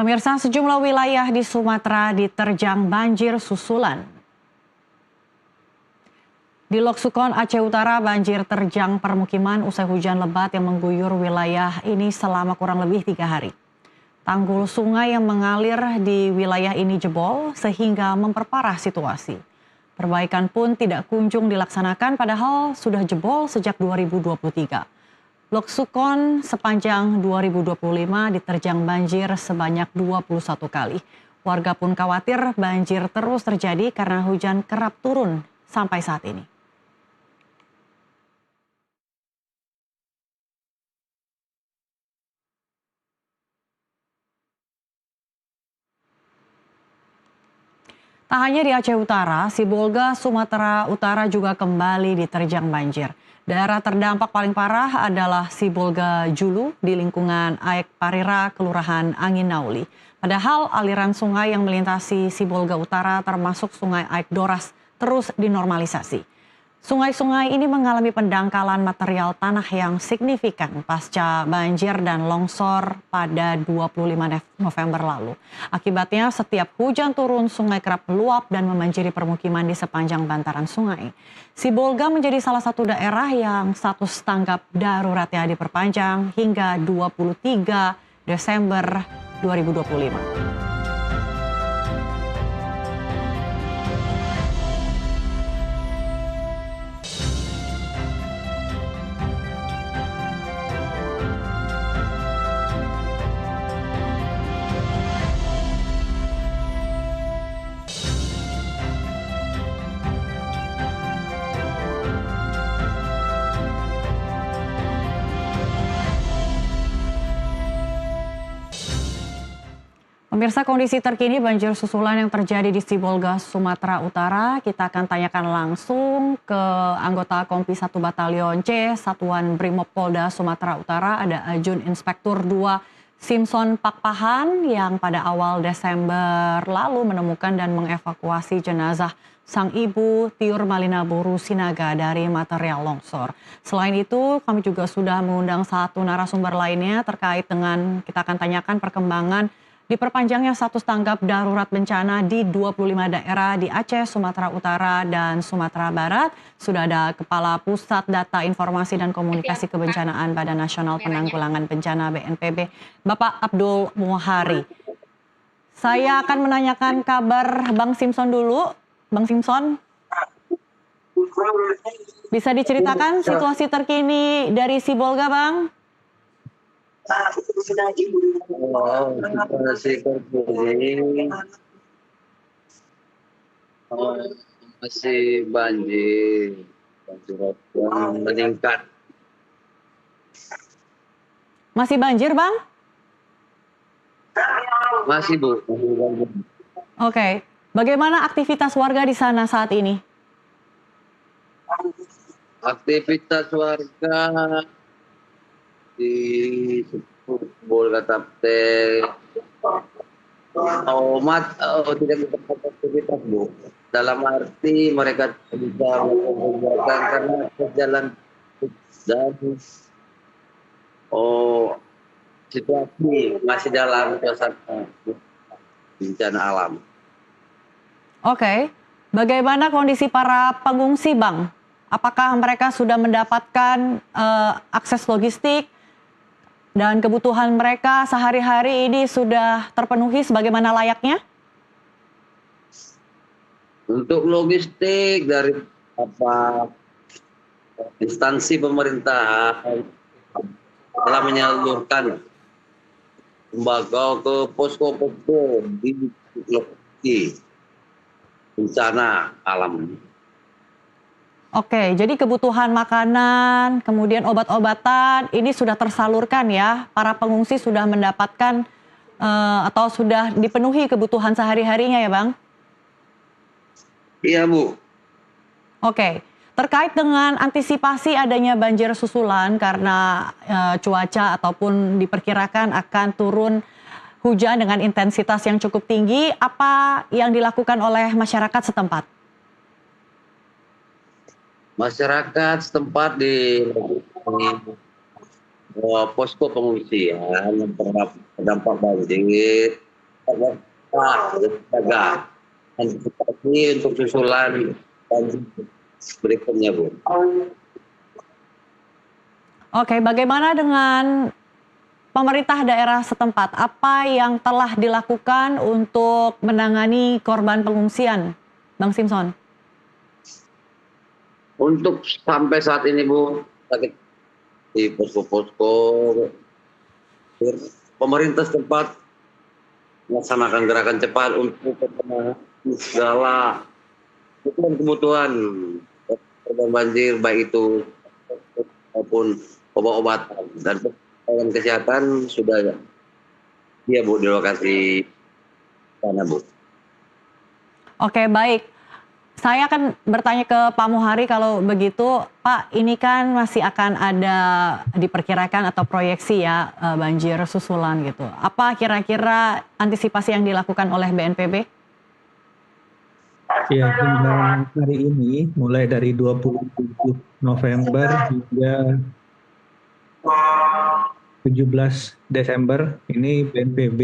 Pemirsa, sejumlah wilayah di Sumatera diterjang banjir susulan. Di Loksukon, Aceh Utara, banjir terjang permukiman usai hujan lebat yang mengguyur wilayah ini selama kurang lebih 3 hari. Tanggul sungai yang mengalir di wilayah ini jebol sehingga memperparah situasi. Perbaikan pun tidak kunjung dilaksanakan padahal sudah jebol sejak 2023. Loksukon sepanjang 2025 diterjang banjir sebanyak 21 kali. Warga pun khawatir banjir terus terjadi karena hujan kerap turun sampai saat ini. Tak hanya di Aceh Utara, Sibolga, Sumatera Utara juga kembali diterjang banjir. Daerah terdampak paling parah adalah Sibolga Julu di lingkungan Aek Parira, Kelurahan Angin Nauli. Padahal aliran sungai yang melintasi Sibolga Utara termasuk Sungai Aek Doras terus dinormalisasi. Sungai-sungai ini mengalami pendangkalan material tanah yang signifikan pasca banjir dan longsor pada 25 November lalu. Akibatnya setiap hujan turun sungai kerap meluap dan membanjiri permukiman di sepanjang bantaran sungai. Sibolga menjadi salah satu daerah yang status tanggap daruratnya diperpanjang hingga 23 Desember 2025. Pemirsa, kondisi terkini banjir susulan yang terjadi di Sibolga, Sumatera Utara, kita akan tanyakan langsung ke anggota Kompi 1 Batalion C, Satuan Brimob Polda Sumatera Utara, ada Ajun Inspektur 2 Simpson Pakpahan yang pada awal Desember lalu menemukan dan mengevakuasi jenazah sang ibu Tiur Malinaburu Sinaga dari material longsor. Selain itu, kami juga sudah mengundang satu narasumber lainnya terkait dengan kita akan tanyakan perkembangan diperpanjangnya status tanggap darurat bencana di 25 daerah di Aceh, Sumatera Utara, dan Sumatera Barat. Sudah ada Kepala Pusat Data Informasi dan Komunikasi Kebencanaan Badan Nasional Penanggulangan Bencana BNPB, Bapak Abdul Muhari. Saya akan menanyakan kabar Bang Simpson dulu. Bang Simpson, bisa diceritakan situasi terkini dari Sibolga, Bang? Masih banjir yang meningkat. Masih banjir, Bang? Masih, Bu. Oke. Bagaimana aktivitas warga di sana saat ini? Aktivitas warga di Sibolga Tapte tidak bisa aktivitas, Bu. Dalam arti mereka bisa mengerjakan karena jalan dan situasi masih dalam suasana bencana alam. Oke. Bagaimana kondisi para pengungsi, Bang? Apakah mereka sudah mendapatkan akses logistik dan kebutuhan mereka sehari-hari ini sudah terpenuhi sebagaimana layaknya? Untuk logistik dari instansi pemerintah telah menyalurkan sembako ke posko-posko di lokasi bencana alam. Oke, jadi kebutuhan makanan, kemudian obat-obatan, ini sudah tersalurkan ya? Para pengungsi sudah mendapatkan atau sudah dipenuhi kebutuhan sehari-harinya ya, Bang? Iya, Bu. Oke, terkait dengan antisipasi adanya banjir susulan karena cuaca ataupun diperkirakan akan turun hujan dengan intensitas yang cukup tinggi, apa yang dilakukan oleh masyarakat setempat? Masyarakat setempat di posko pengungsian yang terdampak banjir jaga antisipasi untuk susulan banjir berikutnya, Bu. Oke, bagaimana dengan pemerintah daerah setempat? Apa yang telah dilakukan untuk menangani korban pengungsian, Bang Simpson? Untuk sampai saat ini, Bu, di posko-posko pemerintah setempat melaksanakan gerakan cepat untuk penanganan segala kebutuhan korban banjir, baik itu maupun obat-obatan dan peralatan kesehatan sudah dia, Bu, di lokasi sana, Bu. Oke, baik. Saya akan bertanya ke Pak Muhari kalau begitu. Pak, ini kan masih akan ada diperkirakan atau proyeksi ya banjir susulan gitu. Apa kira-kira antisipasi yang dilakukan oleh BNPB? Ya, hingga hari ini mulai dari 27 November hingga 17 Desember ini BNPB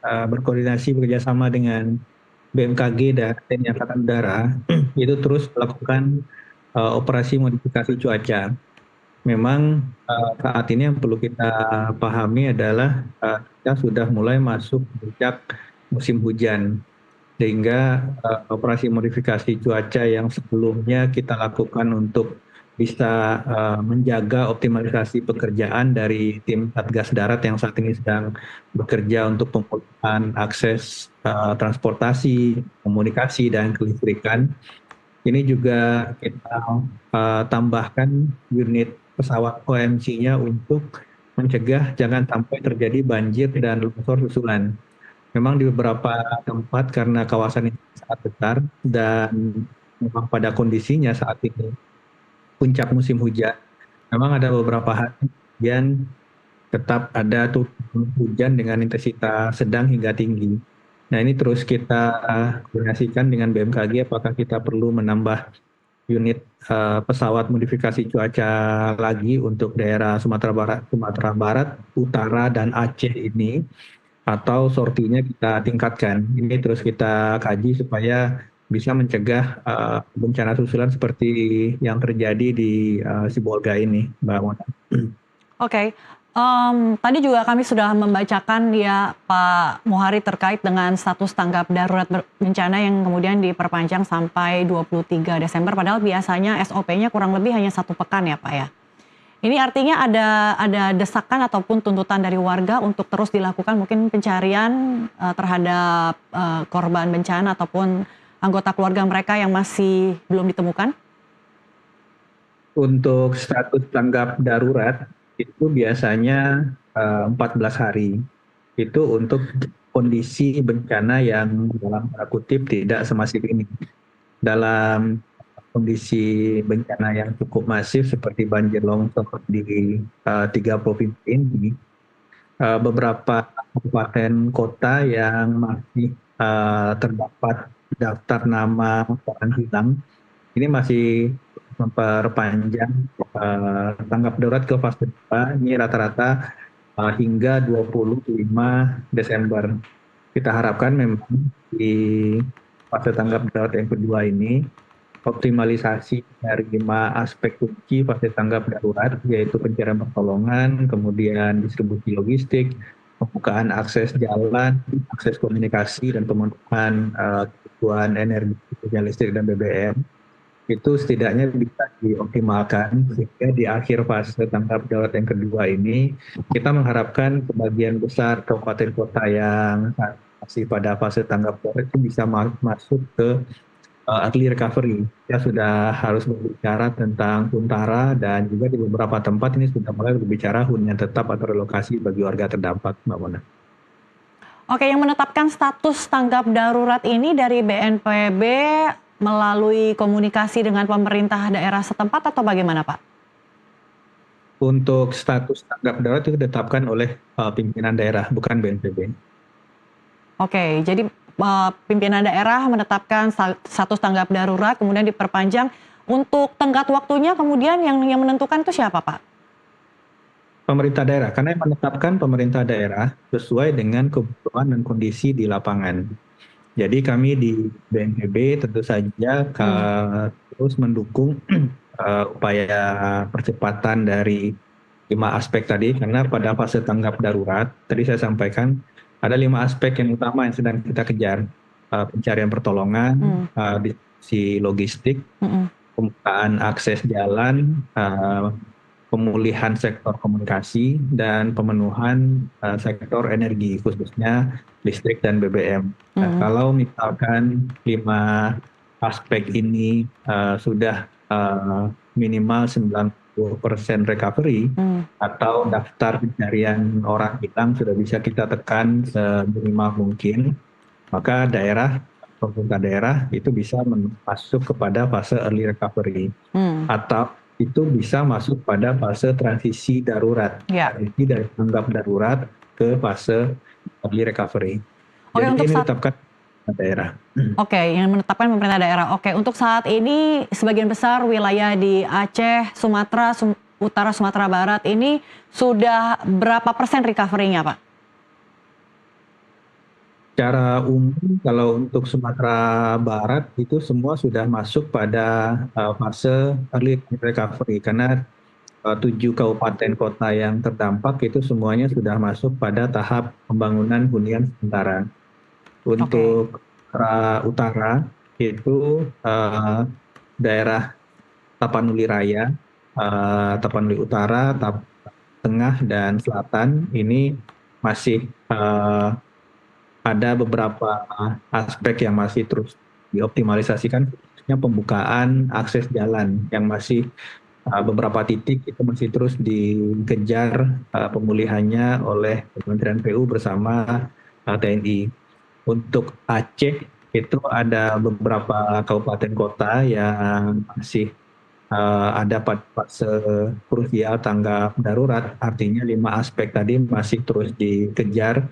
berkoordinasi bekerjasama dengan BMKG dan TNI Angkatan Udara itu terus melakukan operasi modifikasi cuaca. Memang saat ini yang perlu kita pahami adalah kita sudah mulai masuk puncak musim hujan. Sehingga operasi modifikasi cuaca yang sebelumnya kita lakukan untuk bisa menjaga optimalisasi pekerjaan dari tim Satgas Darat yang saat ini sedang bekerja untuk pemulihan akses transportasi, komunikasi, dan kelistrikan. Ini juga kita tambahkan unit pesawat OMC-nya untuk mencegah jangan sampai terjadi banjir dan longsor susulan. Memang di beberapa tempat karena kawasan ini sangat besar dan memang pada kondisinya saat ini puncak musim hujan, memang ada beberapa hari kemudian tetap ada turun hujan dengan intensitas sedang hingga tinggi. Nah, ini terus kita koordinasikan dengan BMKG apakah kita perlu menambah unit pesawat modifikasi cuaca lagi untuk daerah Sumatera Barat, Utara, dan Aceh ini, atau sortinya kita tingkatkan. Ini terus kita kaji supaya bisa mencegah bencana susulan seperti yang terjadi di Sibolga ini, Mbak Mona. Oke, tadi juga kami sudah membacakan ya Pak Muhari terkait dengan status tanggap darurat bencana yang kemudian diperpanjang sampai 23 Desember, padahal biasanya SOP-nya kurang lebih hanya 1 pekan ya Pak ya. Ini artinya ada desakan ataupun tuntutan dari warga untuk terus dilakukan mungkin pencarian terhadap korban bencana ataupun anggota keluarga mereka yang masih belum ditemukan? Untuk status tanggap darurat itu biasanya 14 hari. Itu untuk kondisi bencana yang dalam tanda kutip tidak semasif ini. Dalam kondisi bencana yang cukup masif seperti banjir longsor di 3 provinsi ini, beberapa kabupaten kota yang masih terdapat daftar nama orang hilang ini masih memperpanjang tanggap darurat ke fase 2 ini rata-rata hingga 25 Desember. Kita harapkan memang di fase tanggap darurat yang kedua ini optimalisasi dari 5 aspek kunci fase tanggap darurat, yaitu pencarian pertolongan, kemudian distribusi logistik, pembukaan akses jalan, akses komunikasi, dan pemenuhan kebutuhan energi, listrik, dan BBM. Itu setidaknya bisa dioptimalkan sehingga di akhir fase tanggap darurat yang kedua ini kita mengharapkan sebagian besar kabupaten kota yang masih pada fase tanggap darurat itu bisa masuk ke early recovery. Ya sudah harus berbicara tentang huntara dan juga di beberapa tempat ini sudah mulai berbicara hunian tetap atau relokasi bagi warga terdampak, Mbak Mona. Oke, yang menetapkan status tanggap darurat ini dari BNPB melalui komunikasi dengan pemerintah daerah setempat atau bagaimana, Pak? Untuk status tanggap darurat itu ditetapkan oleh pimpinan daerah, bukan BNPB. Oke, jadi pimpinan daerah menetapkan status tanggap darurat, kemudian diperpanjang. Untuk tenggat waktunya kemudian yang menentukan itu siapa, Pak? Pemerintah daerah, karena yang menetapkan pemerintah daerah sesuai dengan kebutuhan dan kondisi di lapangan. Jadi kami di BNPB tentu saja terus mendukung upaya percepatan dari 5 aspek tadi, karena pada fase tanggap darurat, tadi saya sampaikan ada 5 aspek yang utama yang sedang kita kejar. Pencarian pertolongan, distribusi logistik, pembukaan akses jalan, pemulihan sektor komunikasi, dan pemenuhan sektor energi, khususnya listrik dan BBM. Nah, kalau misalkan 5 aspek ini sudah minimal 90% recovery atau daftar pencarian orang hilang sudah bisa kita tekan seminimal mungkin, maka pemerintah daerah itu bisa masuk kepada fase early recovery atau itu bisa masuk pada fase transisi darurat, transisi dari tanggap darurat ke fase early recovery. Oke, jadi untuk ini saat ditetapkan daerah. Oke, yang menetapkan pemerintah daerah. Oke, untuk saat ini sebagian besar wilayah di Aceh, Sumatera Utara, Sumatera Barat ini sudah berapa persen recovery-nya, Pak? Secara umum kalau untuk Sumatera Barat itu semua sudah masuk pada fase early recovery, karena 7 kabupaten kota yang terdampak itu semuanya sudah masuk pada tahap pembangunan hunian sementara. Untuk utara itu daerah Tapanuli Raya, Tapanuli Utara, Tengah, dan Selatan ini masih ada beberapa aspek yang masih terus dioptimalisasikan, khususnya pembukaan akses jalan yang masih beberapa titik itu masih terus dikejar pemulihannya oleh Kementerian PU bersama TNI. Untuk Aceh itu ada beberapa kabupaten kota yang masih ada pada fase krusial tanggap darurat, artinya 5 aspek tadi masih terus dikejar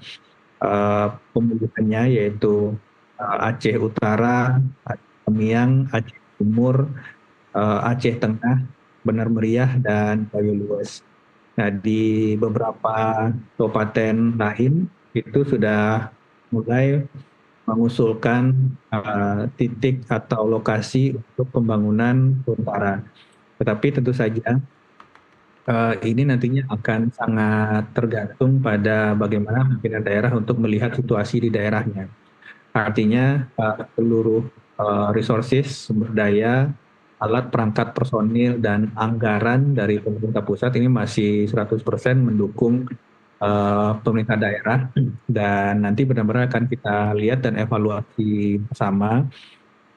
pemulihannya, yaitu Aceh Utara, Aceh Tamiang, Aceh Timur, Aceh Tengah, Benar Meriah, dan Bayo Luas. Nah, di beberapa kabupaten lain itu sudah mulai mengusulkan titik atau lokasi untuk pembangunan sementara. Tetapi tentu saja ini nantinya akan sangat tergantung pada bagaimana pimpinan daerah untuk melihat situasi di daerahnya. Artinya seluruh resources, sumber daya, alat perangkat personil, dan anggaran dari pemerintah pusat ini masih 100% mendukung pemerintah daerah, dan nanti benar-benar akan kita lihat dan evaluasi bersama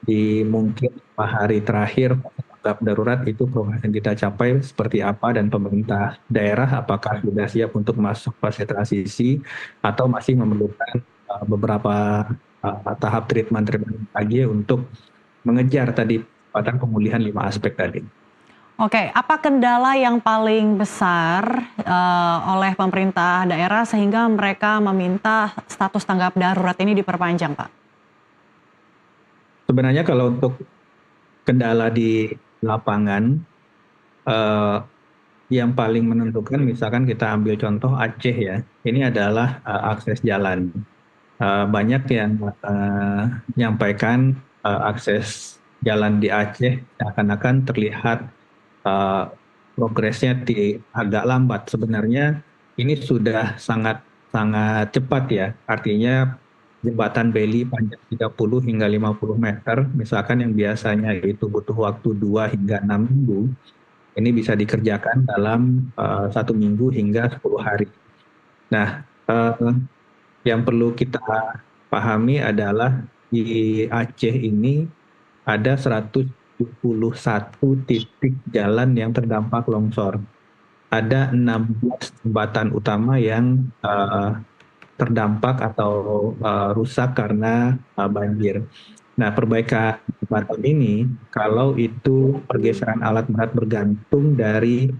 di mungkin 5 hari terakhir tanggap darurat itu progres yang kita capai seperti apa, dan pemerintah daerah apakah sudah siap untuk masuk fase transisi atau masih memerlukan beberapa tahap treatment lagi untuk mengejar tadi pada pemulihan 5 aspek tadi. Oke, apa kendala yang paling besar oleh pemerintah daerah sehingga mereka meminta status tanggap darurat ini diperpanjang, Pak? Sebenarnya kalau untuk kendala di lapangan, yang paling menentukan, misalkan kita ambil contoh Aceh ya, ini adalah akses jalan. Banyak yang menyampaikan akses jalan di Aceh akan terlihat progresnya agak lambat. Sebenarnya ini sudah sangat cepat ya, artinya jembatan Beli panjang 30 hingga 50 meter, misalkan yang biasanya itu butuh waktu 2 hingga 6 minggu, ini bisa dikerjakan dalam 1 minggu hingga 10 hari. Nah, yang perlu kita pahami adalah di Aceh ini ada 171 titik jalan yang terdampak longsor. Ada 16 jembatan utama yang terdampak atau rusak karena banjir. Nah, perbaikan jembatan ini, kalau itu pergeseran alat berat bergantung dari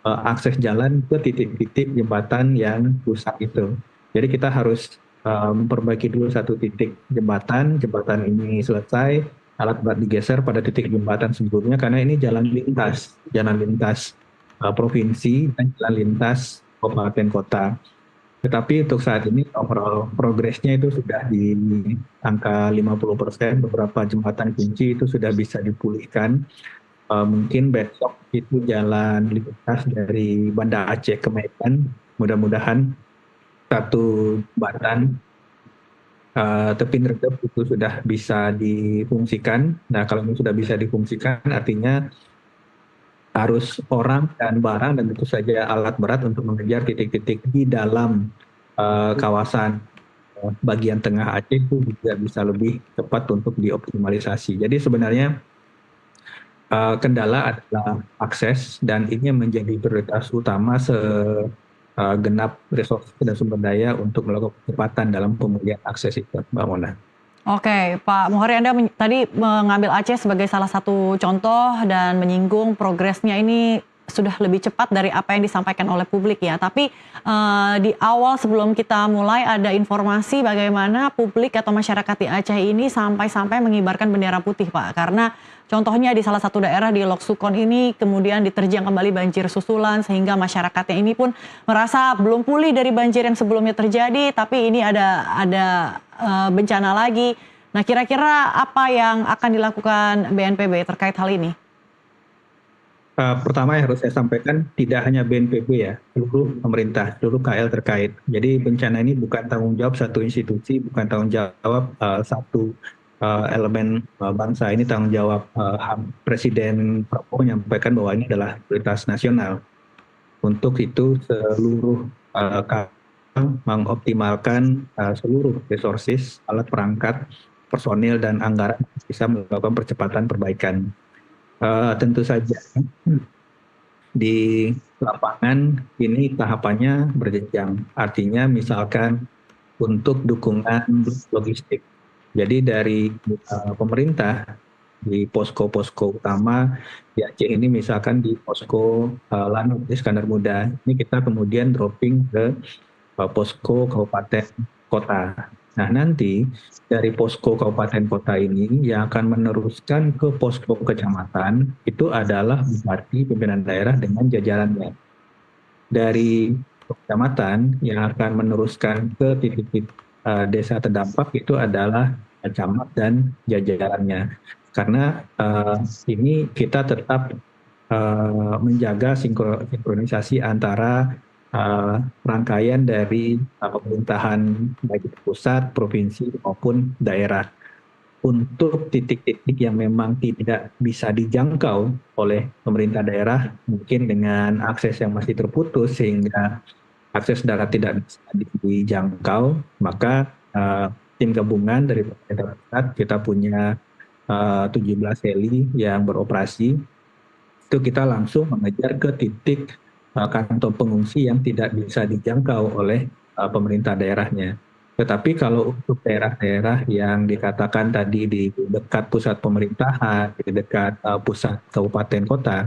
akses jalan ke titik-titik jembatan yang rusak itu. Jadi kita harus memperbaiki dulu satu titik jembatan ini selesai, alat berat digeser pada titik jembatan sebelumnya, karena ini jalan lintas provinsi dan jalan lintas kabupaten kota. Tetapi untuk saat ini overall progresnya itu sudah di angka 50%, beberapa jembatan kunci itu sudah bisa dipulihkan. Mungkin besok itu jalan lintas dari Banda Aceh ke Medan, mudah-mudahan satu jembatan Tepin Regep itu sudah bisa difungsikan. Nah, kalau ini sudah bisa difungsikan, artinya arus orang dan barang dan tentu saja alat berat untuk mengejar titik-titik di dalam kawasan bagian tengah Aceh itu juga bisa lebih cepat untuk dioptimalisasi. Jadi sebenarnya kendala adalah akses dan ini menjadi prioritas utama segenap resource dan sumber daya untuk melakukan percepatan dalam pemulihan akses itu, Mbak Mona. Oke, Pak Muhari, Anda tadi mengambil Aceh sebagai salah satu contoh dan menyinggung progresnya ini sudah lebih cepat dari apa yang disampaikan oleh publik ya. Tapi di awal sebelum kita mulai ada informasi bagaimana publik atau masyarakat di Aceh ini sampai-sampai mengibarkan bendera putih, Pak. Karena contohnya di salah satu daerah di Lok Sukon ini kemudian diterjang kembali banjir susulan sehingga masyarakatnya ini pun merasa belum pulih dari banjir yang sebelumnya terjadi, tapi ini ada bencana lagi. Nah, kira-kira apa yang akan dilakukan BNPB terkait hal ini? Pertama yang harus saya sampaikan, tidak hanya BNPB ya, seluruh pemerintah, seluruh KL terkait. Jadi bencana ini bukan tanggung jawab satu institusi, bukan tanggung jawab satu elemen bangsa. Ini tanggung jawab Presiden Prabowo menyampaikan bahwa ini adalah prioritas nasional. Untuk itu seluruh KL mengoptimalkan seluruh resources, alat perangkat, personil dan anggaran bisa melakukan percepatan perbaikan. Tentu saja di lapangan ini tahapannya berjenjang. Artinya misalkan untuk dukungan logistik. Jadi dari pemerintah di posko-posko utama di Aceh ini misalkan di posko Lanut Iskandar Muda, ini kita kemudian dropping ke posko kabupaten kota. Nah, nanti dari posko kabupaten kota ini yang akan meneruskan ke posko kecamatan itu adalah bupati pimpinan daerah dengan jajarannya. Dari kecamatan yang akan meneruskan ke titik-titik desa terdampak itu adalah camat dan jajarannya. Karena ini kita tetap menjaga sinkronisasi antara rangkaian dari pemerintahan baik pusat, provinsi maupun daerah. Untuk titik-titik yang memang tidak bisa dijangkau oleh pemerintah daerah, mungkin dengan akses yang masih terputus sehingga akses darat tidak bisa dijangkau, maka tim gabungan dari pemerintah pusat, kita punya 17 heli yang beroperasi, itu kita langsung mengejar ke titik kantong pengungsi yang tidak bisa dijangkau oleh pemerintah daerahnya. Tetapi kalau untuk daerah-daerah yang dikatakan tadi di dekat pusat pemerintahan, di dekat pusat kabupaten kota,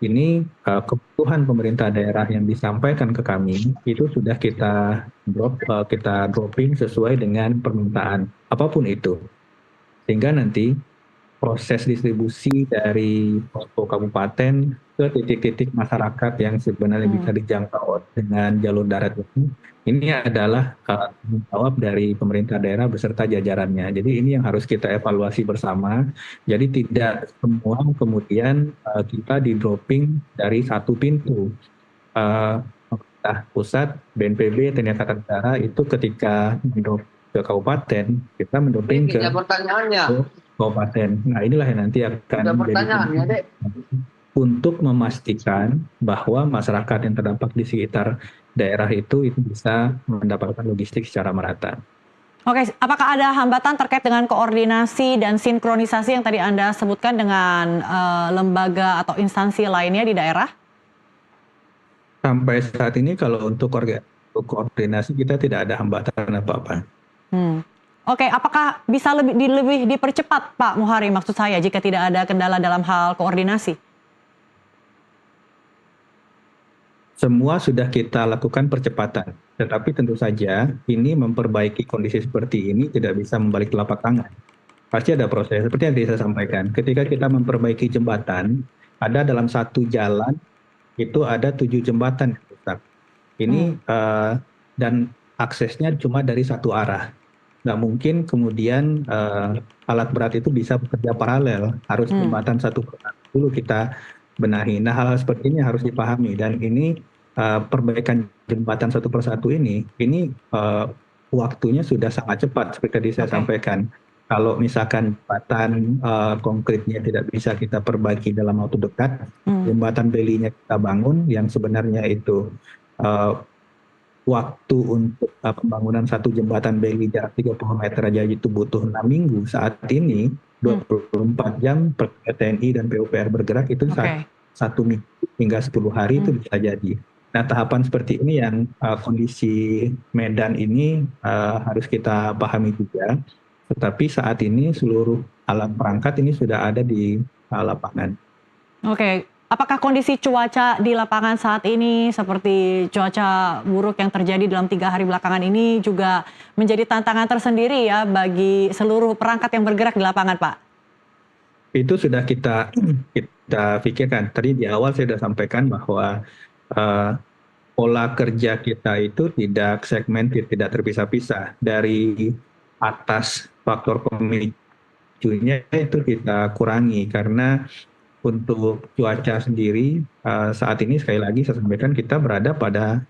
ini kebutuhan pemerintah daerah yang disampaikan ke kami itu sudah kita dropping sesuai dengan permintaan apapun itu. Sehingga nanti proses distribusi dari posko kabupaten ke titik-titik masyarakat yang sebenarnya bisa dijangkau dengan jalur darat ini adalah tanggung jawab dari pemerintah daerah beserta jajarannya. Jadi ini yang harus kita evaluasi bersama. Jadi tidak semua kemudian kita di dropping dari satu pintu. Pemerintah pusat, BNPB, TNI Angkatan Udara itu ketika mendrop ke kabupaten, kita mendroping ke kabupaten. Nah, inilah yang nanti akan menjadi untuk memastikan bahwa masyarakat yang terdampak di sekitar daerah itu bisa mendapatkan logistik secara merata. Oke, apakah ada hambatan terkait dengan koordinasi dan sinkronisasi yang tadi Anda sebutkan dengan lembaga atau instansi lainnya di daerah? Sampai saat ini kalau untuk koordinasi kita tidak ada hambatan apa-apa. Oke, apakah bisa lebih dipercepat, Pak Muhari, maksud saya, jika tidak ada kendala dalam hal koordinasi? Semua sudah kita lakukan percepatan, tetapi tentu saja ini memperbaiki kondisi seperti ini tidak bisa membalik telapak tangan. Pasti ada proses, seperti yang tadi saya sampaikan. Ketika kita memperbaiki jembatan, ada dalam satu jalan itu ada 7 jembatan yang rusak. Ini dan aksesnya cuma dari satu arah. Nggak mungkin kemudian alat berat itu bisa bekerja paralel, harus jembatan satu persatu dulu kita benahi. Nah, hal-hal seperti ini harus dipahami, dan ini perbaikan jembatan satu persatu ini waktunya sudah sangat cepat seperti tadi saya sampaikan. Kalau misalkan jembatan konkretnya tidak bisa kita perbaiki dalam waktu dekat, jembatan belinya kita bangun yang sebenarnya itu waktu untuk pembangunan satu jembatan beli jarak 30 meter aja itu butuh 6 minggu. Saat ini 24 jam TNI dan PUPR bergerak itu satu minggu hingga 10 hari itu bisa jadi. Nah, tahapan seperti ini yang kondisi Medan ini harus kita pahami juga. Tetapi saat ini seluruh alat perangkat ini sudah ada di lapangan. Oke, apakah kondisi cuaca di lapangan saat ini seperti cuaca buruk yang terjadi dalam 3 hari belakangan ini juga menjadi tantangan tersendiri ya bagi seluruh perangkat yang bergerak di lapangan, Pak? Itu sudah kita pikirkan. Tadi di awal saya sudah sampaikan bahwa pola kerja kita itu tidak segmented, tidak terpisah-pisah. Dari atas faktor pemicunya itu kita kurangi, karena untuk cuaca sendiri saat ini sekali lagi saya sampaikan kita berada pada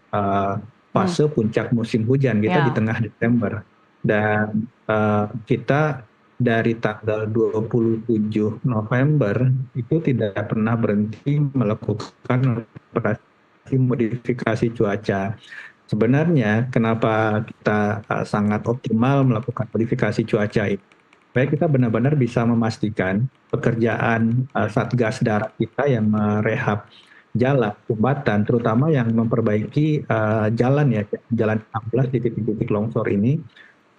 fase puncak musim hujan, kita di tengah Desember, dan kita dari tanggal 27 November itu tidak pernah berhenti melakukan operasi modifikasi cuaca. Sebenarnya kenapa kita sangat optimal melakukan modifikasi cuaca ini? Supaya kita benar-benar bisa memastikan pekerjaan Satgas Darat kita yang merehab jalan, jembatan, terutama yang memperbaiki jalan ya, jalan 16 di titik-titik longsor ini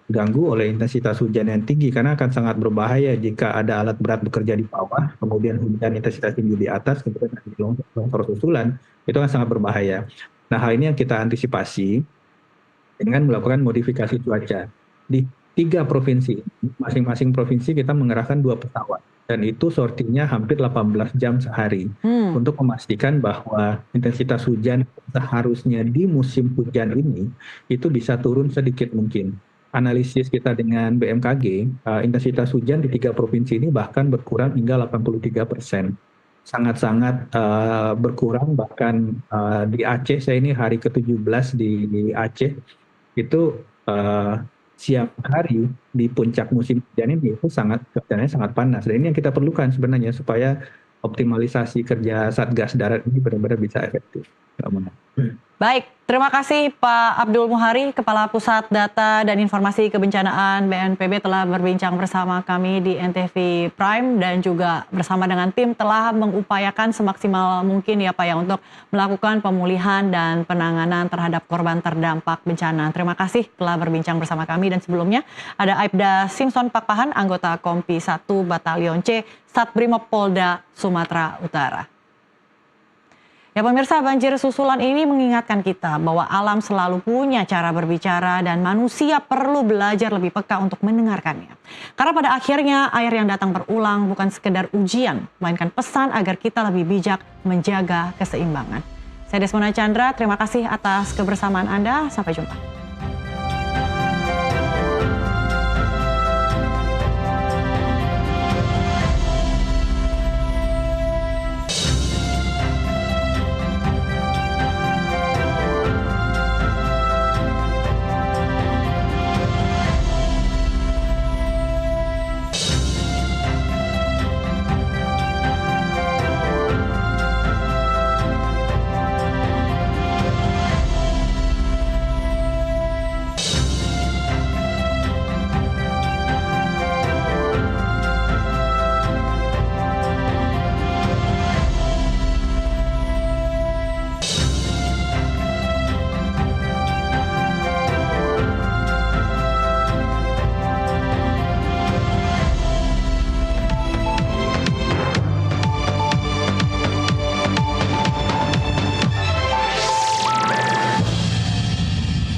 diganggu oleh intensitas hujan yang tinggi, karena akan sangat berbahaya jika ada alat berat bekerja di bawah, kemudian hujan intensitas tinggi di atas, kemudian ada longsor susulan, itu akan sangat berbahaya. Nah, hal ini yang kita antisipasi dengan melakukan modifikasi cuaca. Di 3 provinsi, masing-masing provinsi kita mengerahkan 2 pesawat. Dan itu sortinya hampir 18 jam sehari. Untuk memastikan bahwa intensitas hujan seharusnya di musim hujan ini, itu bisa turun sedikit mungkin. Analisis kita dengan BMKG, intensitas hujan di 3 provinsi ini bahkan berkurang hingga 83%. Sangat-sangat berkurang, bahkan di Aceh, saya ini hari ke-17 di Aceh, itu siang hari di puncak musim hujan ini itu keadaannya sangat panas. Dan ini yang kita perlukan sebenarnya supaya optimalisasi kerja Satgas Darat ini benar-benar bisa efektif. Baik, terima kasih Pak Abdul Muhari, Kepala Pusat Data dan Informasi Kebencanaan BNPB telah berbincang bersama kami di NTV Prime, dan juga bersama dengan tim telah mengupayakan semaksimal mungkin ya Pak ya untuk melakukan pemulihan dan penanganan terhadap korban terdampak bencana. Terima kasih telah berbincang bersama kami, dan sebelumnya ada Aibda Simpson Pakpahan, anggota Kompi 1 Batalion C Satbrimob Polda Sumatera Utara. Ya pemirsa, banjir susulan ini mengingatkan kita bahwa alam selalu punya cara berbicara dan manusia perlu belajar lebih peka untuk mendengarkannya. Karena pada akhirnya air yang datang berulang bukan sekedar ujian, melainkan pesan agar kita lebih bijak menjaga keseimbangan. Saya Desmona Chandra, terima kasih atas kebersamaan Anda. Sampai jumpa.